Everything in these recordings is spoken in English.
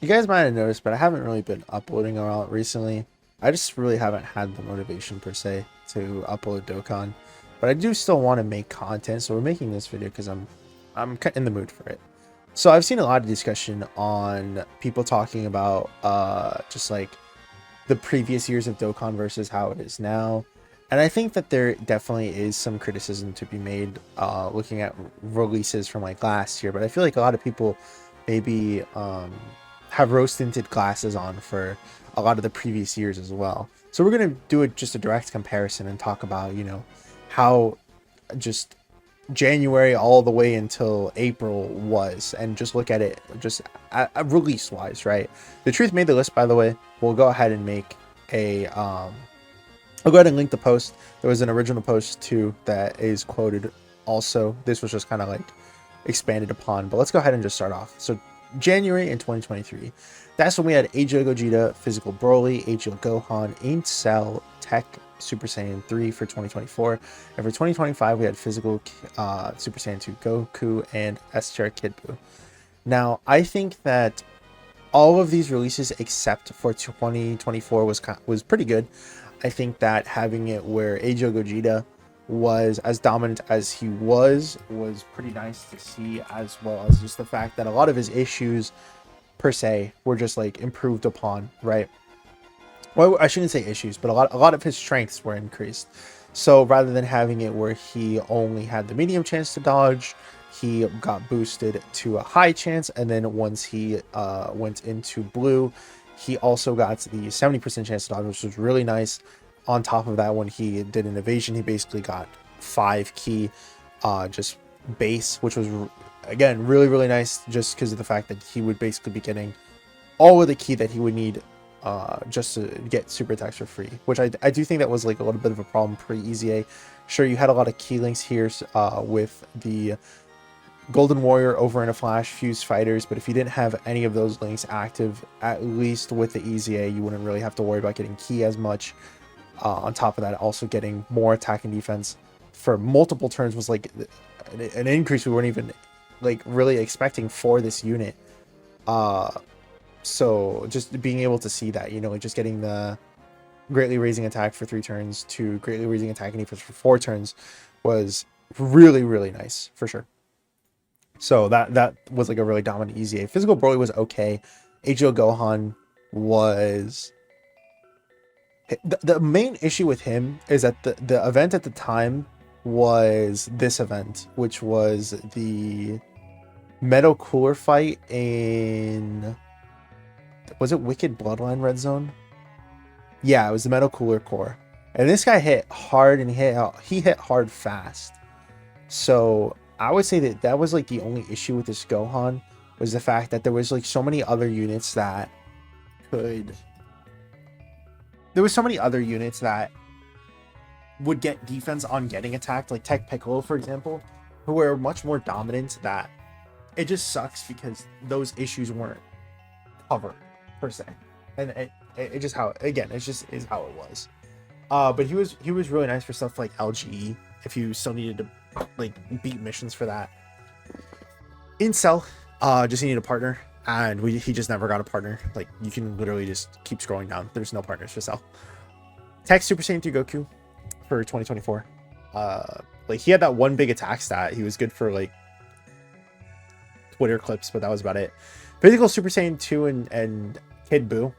You guys might have noticed, but I haven't really been uploading a lot recently. I just really haven't had the motivation per se to upload Dokkan, but I do still want to make content. So we're making this video because I'm in the mood for it. So I've seen a lot of discussion on people talking about just like the previous years of Dokkan versus how it is now. And I think that there definitely is some criticism to be made looking at releases from like last year, but I feel like a lot of people maybe have rose tinted glasses on for a lot of the previous years as well. So we're going to do just a direct comparison and talk about, how just January all the way until April was, and just look at it just release wise, right? The truth made the list, by the way. We'll go ahead and make a I'll go ahead and link the post. There was an original post too that is quoted also. This was just kind of like expanded upon, but let's go ahead and just start off. So January in 2023, that's when we had AGL Gogeta, Physical Broly, AGL Gohan, Ain't Cell, Tech, Super Saiyan 3 for 2024. And for 2025, we had Physical Super Saiyan 2 Goku and S Tier Kid Buu. Now, I think that all of these releases except for 2024 was pretty good. I think that having it where AGL Gogeta was as dominant as he was pretty nice to see, as well as just the fact that a lot of his issues per se were just like improved upon, right? Well, I shouldn't say issues, but a lot of his strengths were increased. So rather than having it where he only had the medium chance to dodge, he got boosted to a high chance, and then once he went into blue, he also got the 70% chance to dodge, which was really nice. On top of that, when he did an evasion, he basically got 5 key just base, which was again really nice, just because of the fact that he would basically be getting all of the key that he would need just to get super attacks for free, which I do think that was like a little bit of a problem pre-EZA. Sure, you had a lot of key links here with the Golden Warrior, Over in a Flash, Fuse Fighters, but if you didn't have any of those links active, at least with the EZA, you wouldn't really have to worry about getting key as much. On top of that, also getting more attack and defense for multiple turns was like an increase we weren't even like really expecting for this unit. So just being able to see that, like just getting the greatly raising attack for 3 turns to greatly raising attack and defense for 4 turns was really nice for sure. So that was like a really dominant EZA. Physical Broly was okay. AGL Gohan was the main issue with him is that the event at the time was this event, which was the Metal Cooler fight in, was it Wicked Bloodline Red Zone? Yeah, it was the Metal Cooler core. And this guy hit hard, and he hit hard fast. So I would say that was like the only issue with this Gohan, was the fact that there was like so many other units that could, there was so many other units that would get defense on getting attacked, like Tech Piccolo, for example, who were much more dominant, that it just sucks because those issues weren't covered per se. And it just how, again, it just is how it was. But he was really nice for stuff like LGE, if you still needed to like beat missions for that. In Cell, just needed a partner, and he just never got a partner. Like, you can literally just keep scrolling down. There's no partners for Cell. Tech Super Saiyan 3 Goku for 2024. Like, he had that one big attack stat. He was good for like Twitter clips, but that was about it. Physical Super Saiyan 2 and Kid Buu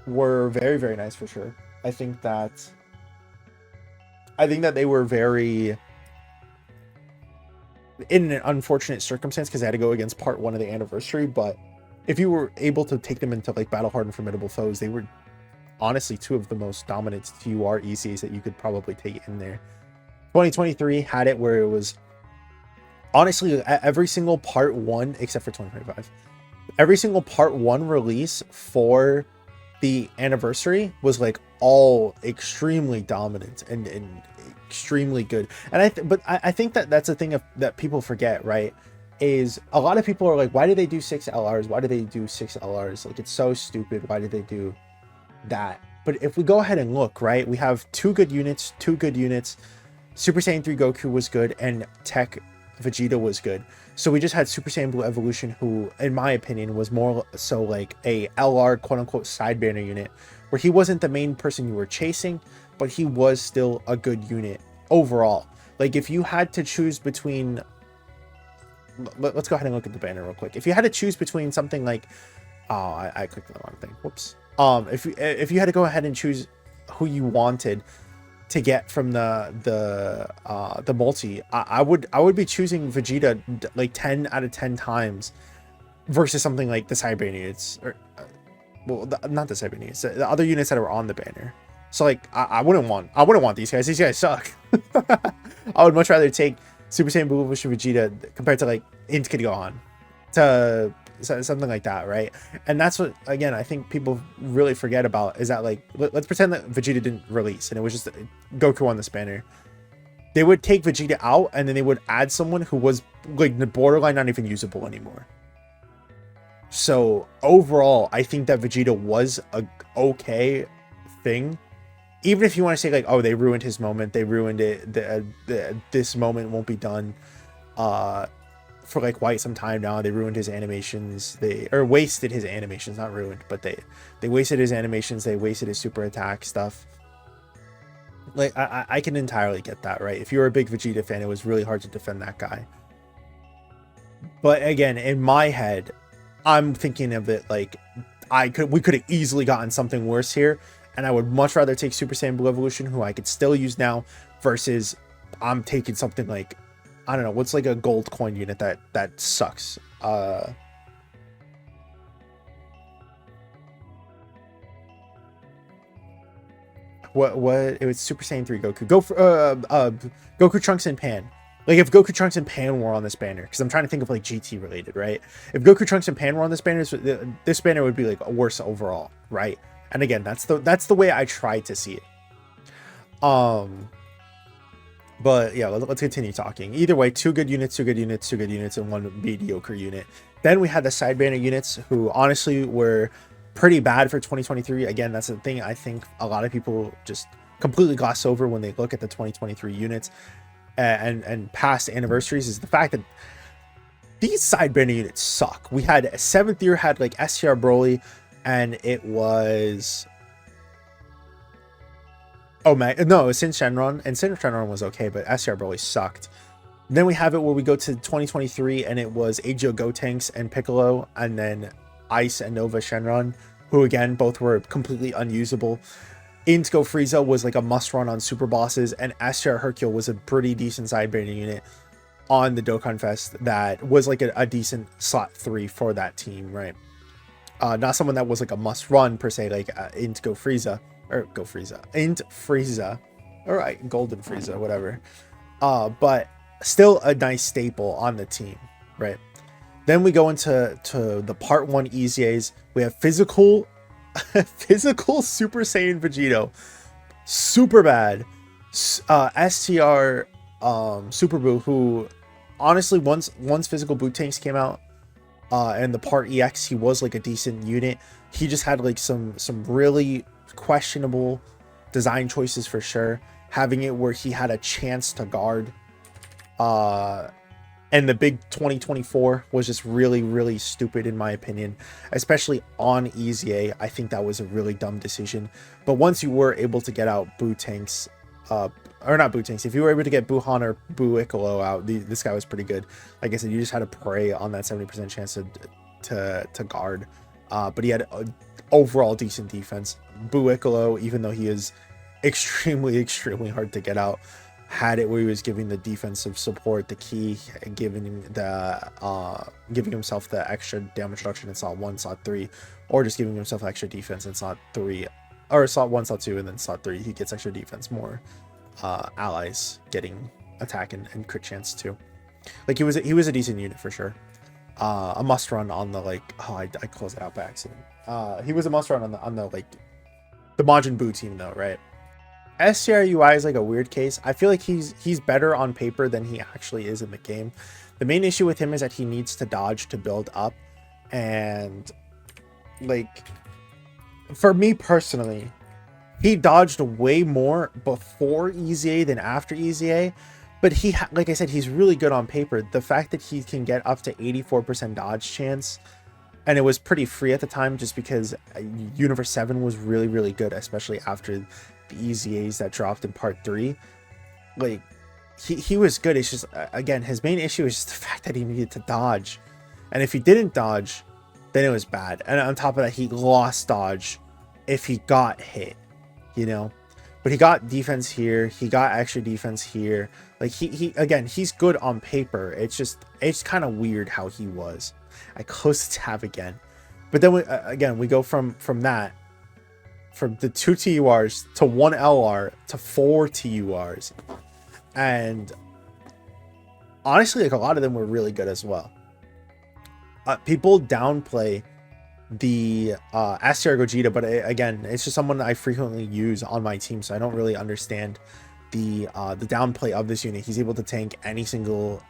were very nice for sure. I think that they were very in an unfortunate circumstance because they had to go against part 1 of the anniversary, but if you were able to take them into like battle hardened formidable foes, they were honestly 2 of the most dominant TUR ECs that you could probably take in there. 2023 had it where it was honestly every single part 1, except for 2025, every single part 1 release for the anniversary was like all extremely dominant and extremely good. And I think that that's a thing that people forget, right? Is a lot of people are like, why do they do 6 LRs? Why do they do 6 LRs? Like, it's so stupid. Why did they do that? But if we go ahead and look, right, we have 2 good units. Super Saiyan 3 Goku was good, and Tech Vegeta was good. So we just had Super Saiyan Blue Evolution, who, in my opinion, was more so like a LR quote unquote side banner unit, where he wasn't the main person you were chasing, but he was still a good unit overall. Like if you had to choose between, let's go ahead and look at the banner real quick. If you had to choose between something like, oh, I clicked the wrong thing. Whoops. If you had to go ahead and choose who you wanted to get from the multi, I would be choosing Vegeta like 10 out of 10 times versus something like the side banner units, or well, not the side banner units, the other units that are on the banner. So like I wouldn't want these guys. These guys suck. I would much rather take Super Saiyan Blue Evolution Vegeta compared to like Int Kid Gohan to something like that, right? And that's what, again, I think people really forget about, is that like, let's pretend that Vegeta didn't release and it was just Goku on this banner. They would take Vegeta out and then they would add someone who was like the borderline not even usable anymore. So overall, I think that Vegeta was a okay thing. Even if you want to say like, oh, they ruined his moment, they ruined it, this moment won't be done for like quite some time now. They ruined his animations, or wasted his animations, not ruined, but they wasted his animations, they wasted his super attack stuff. Like I can entirely get that, right? If you're a big Vegeta fan, it was really hard to defend that guy. But again, in my head, I'm thinking of it like we could have easily gotten something worse here, and I would much rather take Super Saiyan Blue Evolution, who I could still use now, versus I'm taking something like, I don't know, what's like a gold coin unit that sucks. What it was Super Saiyan 3 Goku. Goku Trunks and Pan. Like if Goku Trunks and Pan were on this banner, because I'm trying to think of like GT related, right? If Goku Trunks and Pan were on this banner, this banner would be like worse overall, right? And again, that's the way I try to see it. But yeah, let's continue talking. Either way, two good units, and one mediocre unit. Then we had the side banner units, who honestly were pretty bad for 2023. Again, that's the thing I think a lot of people just completely gloss over when they look at the 2023 units and past anniversaries, is the fact that these side banner units suck. We had 7th year had like STR Broly, and it was, oh man, no, it was Sin Shenron, and Sin Shenron was okay, but STR Broly sucked. Then we have it where we go to 2023, and it was Agio Gotenks and Piccolo, and then Ice and Nova Shenron, who again, both were completely unusable. Int Go Frieza was like a must run on super bosses, and STR Hercule was a pretty decent side banner unit on the Dokkan Fest that was like a decent slot 3 for that team, right? Not someone that was like a must run per se, like Int Go Frieza. Or Go Frieza. Int Frieza. Alright, Golden Frieza, whatever. But still a nice staple on the team, right? Then we go into the part 1 EZAs. We have physical Super Saiyan Vegito. Super bad. STR Super Buu, who honestly once physical boot tanks came out, and the part EX, he was like a decent unit. He just had like some really questionable design choices for sure, having it where he had a chance to guard, and the big 2024 was just really stupid in my opinion, especially on EZA. I think that was a really dumb decision. But once you were able to get out Buu tanks, or not Buu tanks, if you were able to get Buhan or Buickolo out, this guy was pretty good. Like I said, you just had to pray on that 70% chance to guard, but he had overall decent defense. Buickolo, even though he is extremely hard to get out, had it where he was giving the defensive support the key, and giving himself the extra damage reduction in slot 1, slot 3, or just giving himself extra defense in slot 3, or slot 1, slot 2, and then slot 3 he gets extra defense, more allies getting attack and crit chance too. Like he was a decent unit for sure. A must run on the, like, oh, I closed it out by accident. He was a must run on the like the Majin Buu team though, right? STR UI is like a weird case. I feel like he's better on paper than he actually is in the game. The main issue with him is that he needs to dodge to build up, and like for me personally, he dodged way more before EZA than after EZA, But like I said, he's really good on paper. The fact that he can get up to 84% dodge chance, and it was pretty free at the time just because Universe 7 was really, really good, especially after the EZAs that dropped in Part 3. Like, he was good. It's just, again, his main issue is just the fact that he needed to dodge. And if he didn't dodge, then it was bad. And on top of that, he lost dodge if he got hit, you know? But he got defense here. He got extra defense here. Like, he again, he's good on paper. It's kind of weird how he was. I closed the tab again. But then, we go from that, from the 2 TURs to 1 LR to 4 TURs. And honestly, like, a lot of them were really good as well. People downplay the Aster Gogeta, but again, it's just someone I frequently use on my team, so I don't really understand the downplay of this unit. He's able to tank any single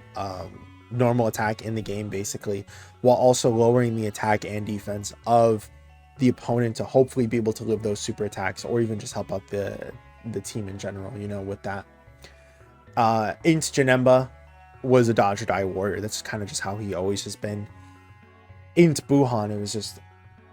normal attack in the game, basically, while also lowering the attack and defense of the opponent to hopefully be able to live those super attacks, or even just help out the team in general, you know, with that. Int Janemba was a dodge or die warrior. That's kind of just how he always has been. Int Buhan, it was just,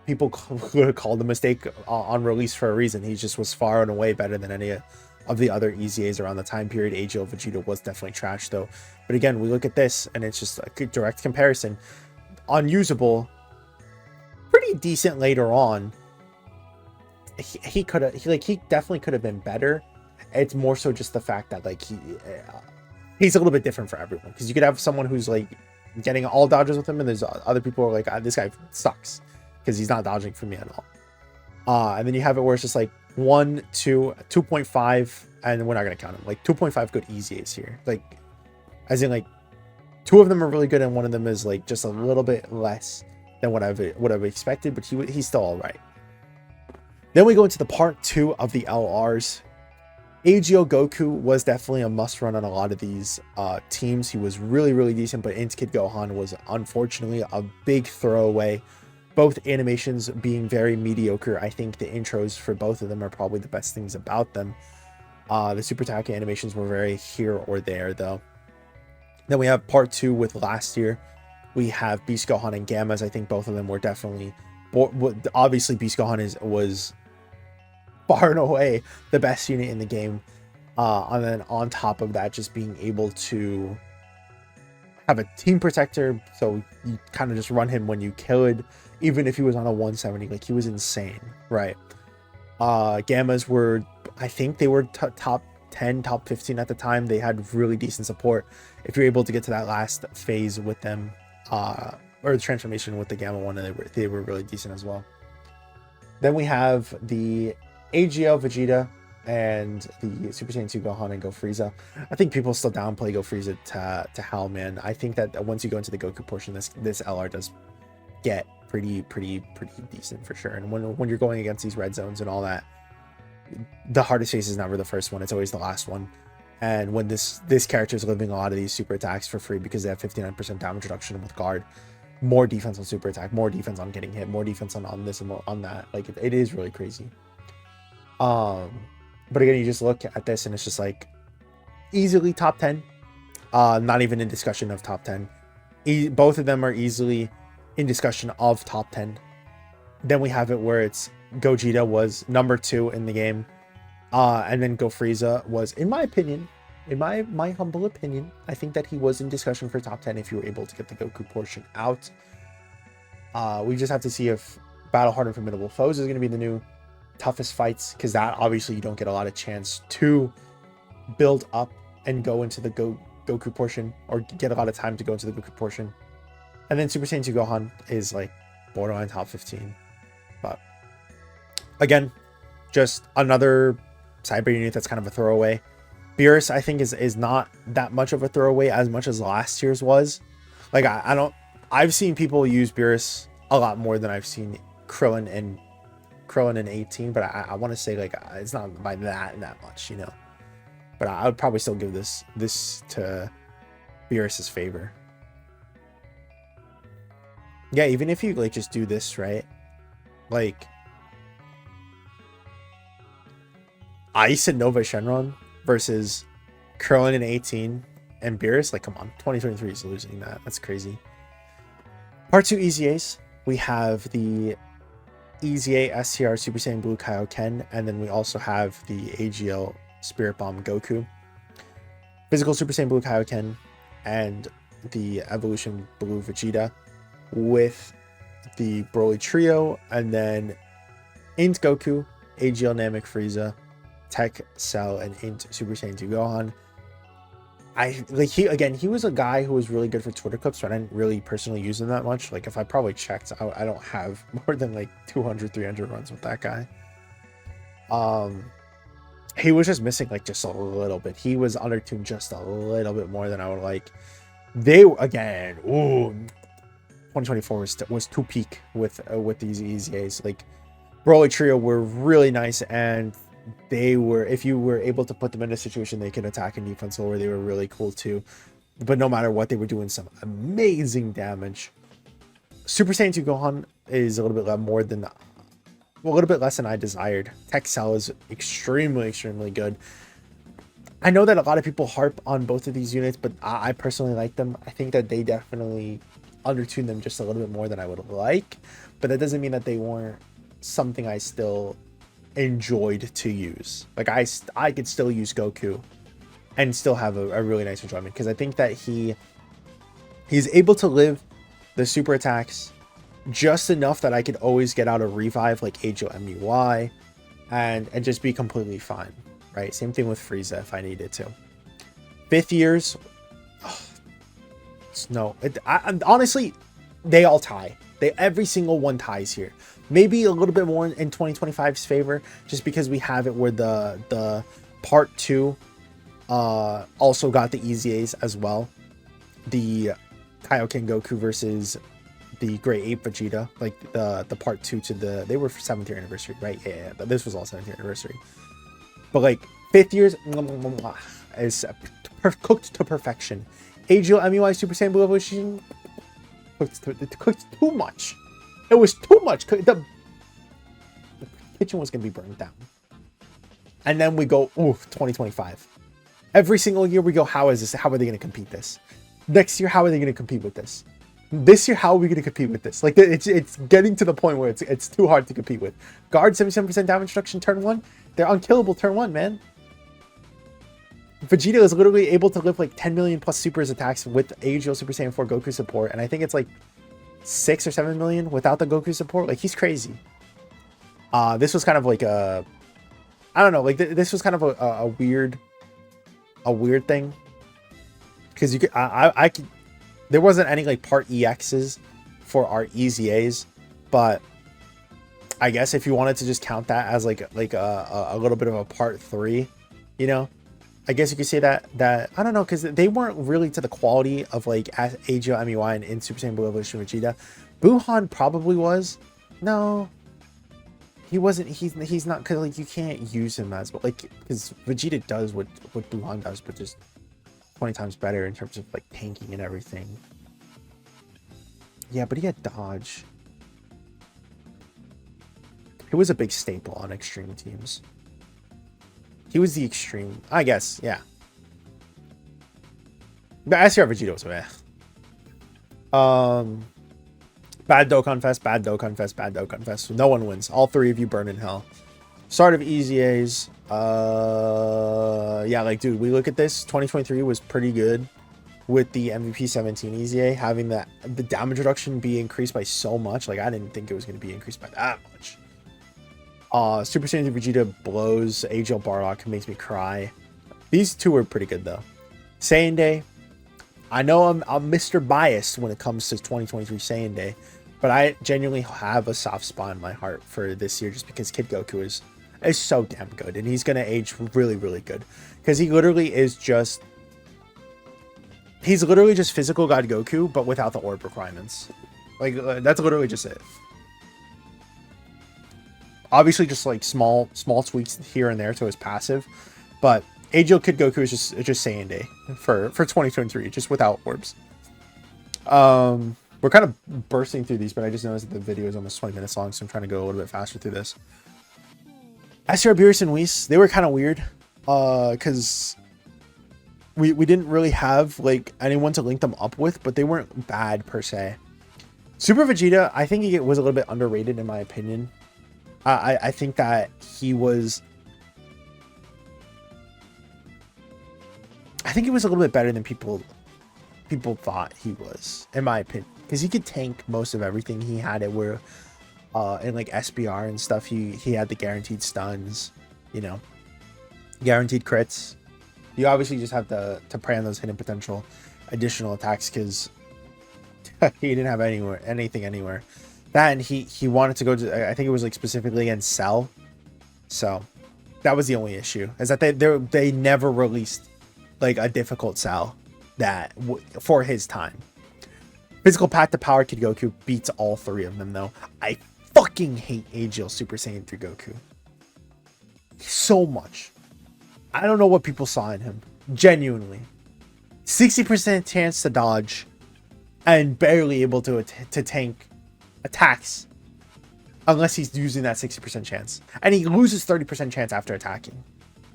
people could have called a mistake on release for a reason. He just was far and away better than any of the other EZAs around the time period. AGL Vegeta was definitely trash though. But again, we look at this and it's just a direct comparison. Unusable, pretty decent later on. He definitely could have been better. It's more so just the fact that, like, he's a little bit different for everyone, because you could have someone who's like getting all dodges with him, and there's other people who are like, this guy sucks because he's not dodging for me at all. And then you have it where it's just like 1, 2, 2.5, and we're not gonna count them, like 2.5 good EZAs here, like, as in, like, 2 of them are really good and 1 of them is like just a little bit less than what I've expected, but he's still all right. Then we go into the part 2 of the LRs. AGO Goku was definitely a must run on a lot of these teams. He was really, really decent, but Int Kid Gohan was unfortunately a big throwaway. Both animations being very mediocre. I think the intros for both of them are probably the best things about them. The Super Attack animations were very here or there though. Then we have part 2 with last year. We have Beast Gohan and Gammas. I think both of them were definitely, obviously Beast Gohan was far and away the best unit in the game, and then on top of that, just being able to have a team protector, so you kind of just run him when you could, even if he was on a 170. Like, he was insane, right? Gammas were, I think they were top 10, top 15 at the time. They had really decent support if you're able to get to that last phase with them, or the transformation with the Gamma one, and they were really decent as well. Then we have the AGL Vegeta and the Super Saiyan 2 Gohan and Go Frieza. I think people still downplay Go Frieza to hell, man. I think that once you go into the Goku portion, this LR does get pretty decent for sure. And when you're going against these red zones and all that, the hardest phase is never the first one, it's always the last one. And when this character is living a lot of these super attacks for free because they have 59% damage reduction with guard, more defense on super attack, more defense on getting hit, more defense on this and more on that, like, it is really crazy. But again, you just look at this and it's just like easily top 10, not even in discussion of top 10. Both of them are easily in discussion of top 10. Then we have it where it's Gogeta was number 2 in the game, and then Go Frieza was, in my opinion, in my humble opinion, I think that he was in discussion for top 10 if you were able to get the Goku portion out. We just have to see if Battle Hardened Formidable Foes is going to be the new toughest fights, because that obviously you don't get a lot of chance to build up and go into the Goku portion, or get a lot of time to go into the Goku portion. And then Super Saiyan 2 Gohan is like borderline top 15. But again, just another cyber unit that's kind of a throwaway. Beerus, I think, is not that much of a throwaway as much as last year's was. Like, I've seen people use Beerus a lot more than I've seen Krillin and 18, but I want to say, like, it's not by that much, you know. But I would probably still give this to Beerus's favor. Yeah, even if you, like, just do this, right? Like, Ice and Nova Shenron versus Curlin in 18, and Beerus. Like, come on, 2023 is losing that. That's crazy. Part 2 EZAs. We have the EZA STR Super Saiyan Blue Kaioken, and then we also have the AGL Spirit Bomb Goku. Physical Super Saiyan Blue Kaioken, and the Evolution Blue Vegeta with the Broly Trio, and then Int Goku, AGL Namek Frieza, Tech Cell, and Int Super Saiyan 2 Gohan. He was a guy who was really good for Twitter clips, but I didn't really personally use him that much. Like, if I probably checked, I don't have more than like 200, 300 runs with that guy. He was just missing like just a little bit. He was undertuned just a little bit more than I would like. They again, 2024 was too peak with these EZAs. Like, Broly Trio were really nice, and they were, if you were able to put them in a situation they could attack and defense lower, they were really cool too. But no matter what, they were doing some amazing damage. Super Saiyan 2 Gohan is a little bit more than, a little bit less than I desired. Tech Cell is extremely good. I know that a lot of people harp on both of these units, but I personally like them. I think that they definitely undertune them just a little bit more than I would like, but that doesn't mean that they weren't something I still enjoyed to use. Like, I could still use Goku and still have a really nice enjoyment, because I think that he's able to live the super attacks just enough that I could always get out a revive like AGL MUI and just be completely fine, right? Same thing with Frieza if I needed to. 5th years, honestly, they all tie. Every single one ties here. Maybe a little bit more in 2025's favor, just because we have it where the part 2 also got the EZAs as well. The Kaioken Goku versus the Great Ape Vegeta, like the part 2 to they were for 7th year anniversary, right? Yeah, but this was all 7th year anniversary. But like 5th years is cooked to perfection. AGL MUI Super Saiyan Blue Evolution cooked too much. It was too much. The kitchen was gonna be burned down. And then we go, 2025. Every single year we go, how is this? How are they gonna compete this? Next year, how are they gonna compete with this? This year, how are we gonna compete with this? Like, it's getting to the point where it's too hard to compete with. Guard 77% damage reduction turn 1. They're unkillable turn 1, man. Vegeta is literally able to live like 10 million plus supers attacks with AGL Super Saiyan 4 Goku support, and I think it's like 6 or 7 million without the Goku support. Like, he's crazy. This was kind of like I don't know, like this was kind of a weird thing, because you could I could, there wasn't any like part EXs for our EZAs, but I guess if you wanted to just count that as like a little bit of a part 3, you know, I guess you could say that I don't know, because they weren't really to the quality of like AGL MUI and in Super Saiyan Blue Evolution Vegeta. Buhan probably was. No, he wasn't. He's not, because like you can't use him as well, like, because Vegeta does what Buhan does, but just 20 times better in terms of like tanking and everything. Yeah, but he had dodge. He was a big staple on extreme teams. He was the extreme, I guess, yeah. The SR Vegeta was meh. Bad Dokkan Fest, bad Dokkan Fest, bad Dokkan Fest. No one wins. All 3 of you burn in hell. Start of EZAs. Yeah, like, dude, we look at this. 2023 was pretty good with the MVP 17 EZA, having the damage reduction be increased by so much. Like, I didn't think it was going to be increased by that much. Super Saiyan Vegeta blows. AGL Bardock makes me cry. These 2 were pretty good though. Saiyan Day. I know I'm Mr. Biased when it comes to 2023 Saiyan Day, but I genuinely have a soft spot in my heart for this year, just because Kid Goku is so damn good, and he's gonna age really good, because he literally is just, he's literally just physical God Goku, but without the orb requirements. Like, that's literally just it. Obviously, just like small tweaks here and there to his passive, but AGL Kid Goku is just Saiyan Day for 2023, just without orbs. We're kind of bursting through these, but I just noticed that the video is almost 20 minutes long, so I'm trying to go a little bit faster through this. SR Beerus and Whis, they were kind of weird, because we didn't really have like anyone to link them up with, but they weren't bad per se. Super Vegeta, I think he was a little bit underrated in my opinion. I think that he was. I think he was a little bit better than people thought he was, in my opinion, because he could tank most of everything. He had it where, in like SBR and stuff, he had the guaranteed stuns, you know, guaranteed crits. You obviously just have to prey on those hidden potential additional attacks because he didn't have anything anywhere. That, and he wanted to go to, I think it was like specifically against Cell, so that was the only issue, is that they never released like a difficult Cell that for his time. Physical Path to Power Kid Goku beats all three of them though. I fucking hate AGL Super Saiyan 3 Goku so much. I don't know what people saw in him. Genuinely. 60% chance to dodge and barely able to tank attacks unless he's using that 60% chance. And he loses 30% chance after attacking.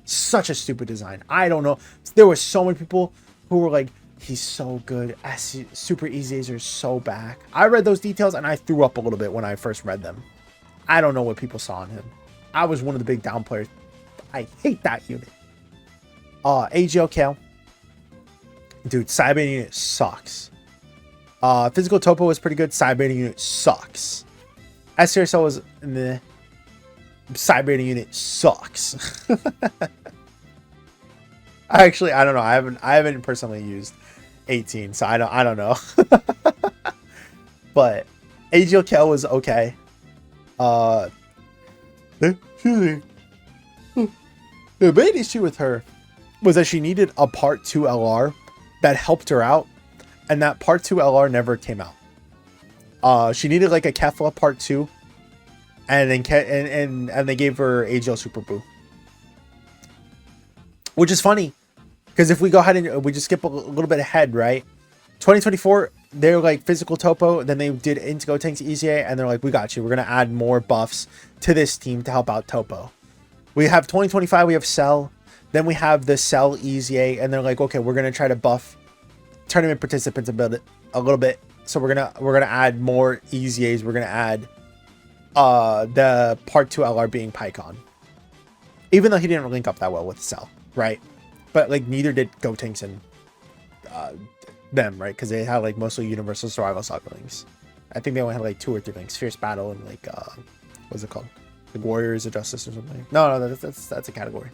Such a stupid design. I don't know. There were so many people who were like, he's so good. Super Easy are so back. I read those details and I threw up a little bit when I first read them. I don't know what people saw in him. I was one of the big down players. I hate that unit. AGL Kale. Dude, Cyber unit sucks. Physical Topo was pretty good. Cyber unit sucks. SRSL was meh. Cyber unit sucks. Actually, I don't know. I haven't personally used 18, so I don't know. But AGL Kale was okay. The main issue with her was that she needed a part 2 LR that helped her out, and that part 2 LR never came out. She needed like a Kefla part 2, and then and they gave her AGL Super Boo, which is funny because if we go ahead and we just skip a little bit ahead, right? 2024, they're like physical Topo, then they did Intego Tanks EZA, and they're like, we got you. We're gonna add more buffs to this team to help out Topo. We have 2025, we have Cell. Then we have the Cell EZA, and they're like, okay, we're gonna try to buff tournament participants a little bit. So we're gonna add more EZAs. We're gonna add the part 2 LR being Pycon. Even though he didn't link up that well with Cell, right? But like neither did Gotenks and them, right? Because they had like mostly universal survival soccer links. I think they only had like 2 or 3 links: Fierce Battle and like what's it called? Like Warriors of Justice or something. No, that's a category.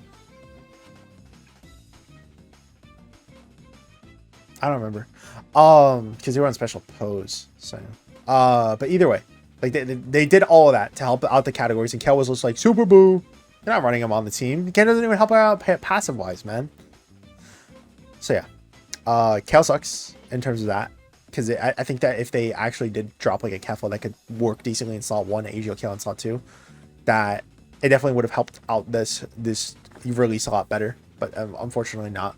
I don't remember. Because they were on special pose. So but either way, like they did all of that to help out the categories, and Kel was just like, Super Boo. They're not running him on the team. Kel doesn't even help her out passive wise, man. So yeah. Kel sucks in terms of that. Because I think that if they actually did drop like a Kefla that could work decently in slot 1, AGL Kel in slot 2, that it definitely would have helped out this release a lot better. But unfortunately not.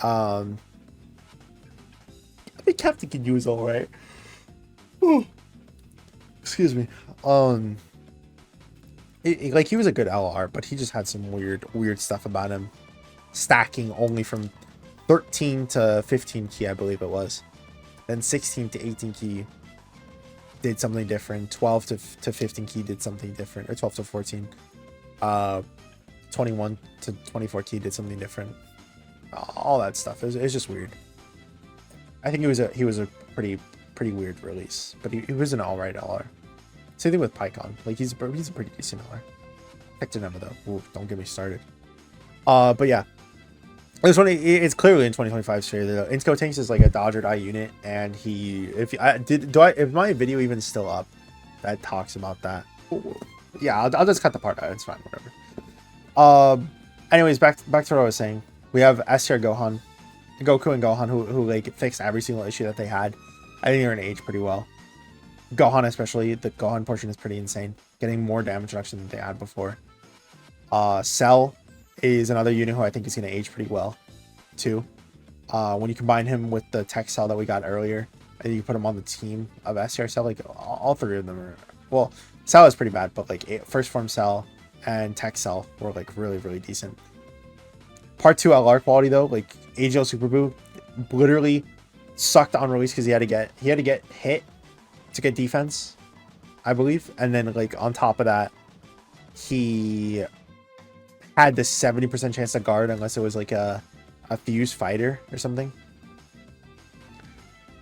I think Captain could use all right. Ooh. Excuse me. Like he was a good LR, but he just had some weird stuff about him. Stacking only from 13 to 15 key, I believe it was. Then 16 to 18 key did something different. 12 to 15 key did something different, or 12 to 14. 21 to 24 key did something different. All that stuff. It was just weird. I think he was a pretty weird release, but he was an alright LR. Same thing with Pycon. Like he's a pretty decent LR. Hector Nema though. Ooh, don't get me started. But yeah, it's clearly in 2025 straight though. Intego Tanks is like a dodge or die unit, and if my video even still up that talks about that? Ooh. Yeah, I'll just cut the part out. It's fine, whatever. Anyways, back to what I was saying. We have STR Gohan. Goku and Gohan who like fixed every single issue that they had. I think they're in age pretty well. Gohan especially, the Gohan portion is pretty insane. Getting more damage reduction than they had before. Cell is another unit who I think is going to age pretty well too. When you combine him with the Tech Cell that we got earlier, and you put him on the team of STR Cell, like all 3 of them are, well, Cell is pretty bad, but like First Form Cell and Tech Cell were like really decent. Part 2 LR quality though, like AGL Super Boo, literally sucked on release because he had to get hit to get defense, I believe, and then like on top of that, he had the 70% chance to guard unless it was like a fused fighter or something.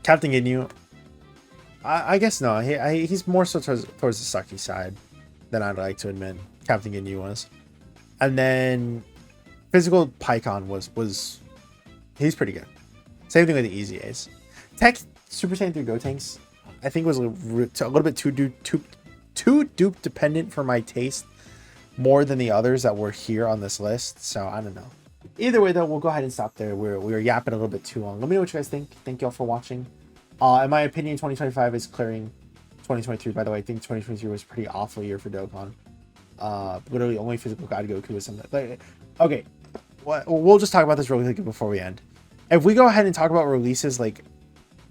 Captain Ginyu, I guess no, he's more so towards the sucky side than I'd like to admit. Captain Ginyu was, and then physical Pycon was he's pretty good. Same thing with the Easy A's. Tech Super Saiyan 3 Gotenks, I think was a little bit too dupe dependent for my taste, more than the others that were here on this list. So I don't know. Either way though, we'll go ahead and stop there. We were yapping a little bit too long. Let me know what you guys think. Thank y'all for watching. In my opinion, 2025 is clearing 2023. By the way, I think 2023 was a pretty awful year for Dokkan. Literally only physical God Goku was something like, okay. We'll just talk about this really quickly before we end. If we go ahead and talk about releases like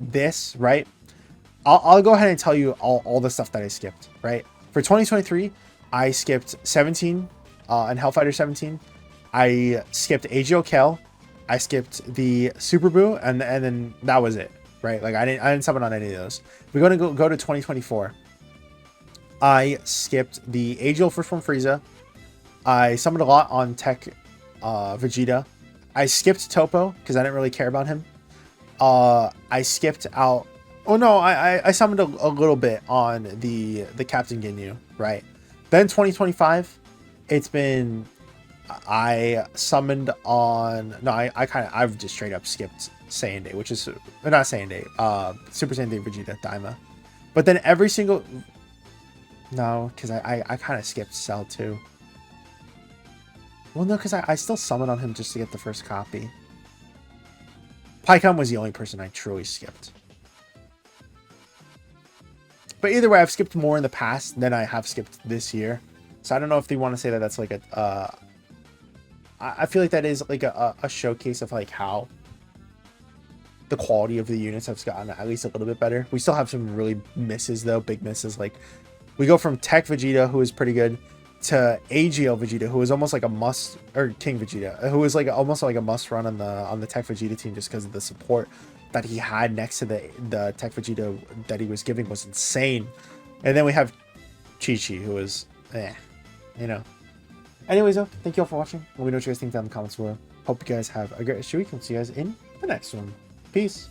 this, right? I'll go ahead and tell you all the stuff that I skipped, right? For 2023, I skipped 17 and Hellfighter 17. I skipped AGO Kel. I skipped the Super Boo, and then that was it, right? Like I didn't summon on any of those. We're gonna go to 2024. I skipped the AGL First Form Frieza. I summoned a lot on Tech Vegeta. I skipped Topo because I didn't really care about him. I skipped out. Oh no, I summoned a little bit on the Captain Ginyu, right? Then 2025, it's been I summoned on I've just straight up skipped Saiyan Day, which is not Saiyan Day, Super Saiyan Day Vegeta Daima. But then every single because I kind of skipped Cell too. Well, no, because I still summoned on him just to get the first copy. Pycon was the only person I truly skipped. But either way, I've skipped more in the past than I have skipped this year. So I don't know if they want to say that that's like a... I feel like that is like a showcase of like how the quality of the units have gotten at least a little bit better. We still have some really misses though, big misses. Like we go from Tech Vegeta, who is pretty good, to AGL Vegeta, who was almost like a must, or King Vegeta, who was like almost like a must run on the Tech Vegeta team just because of the support that he had next to the Tech Vegeta that he was giving was insane. And then we have Chi-Chi, who is you know. Anyways though, thank you all for watching. Let me know what you guys think down in the comments below. Hope you guys have a great week. I'll see you guys in the next one. Peace.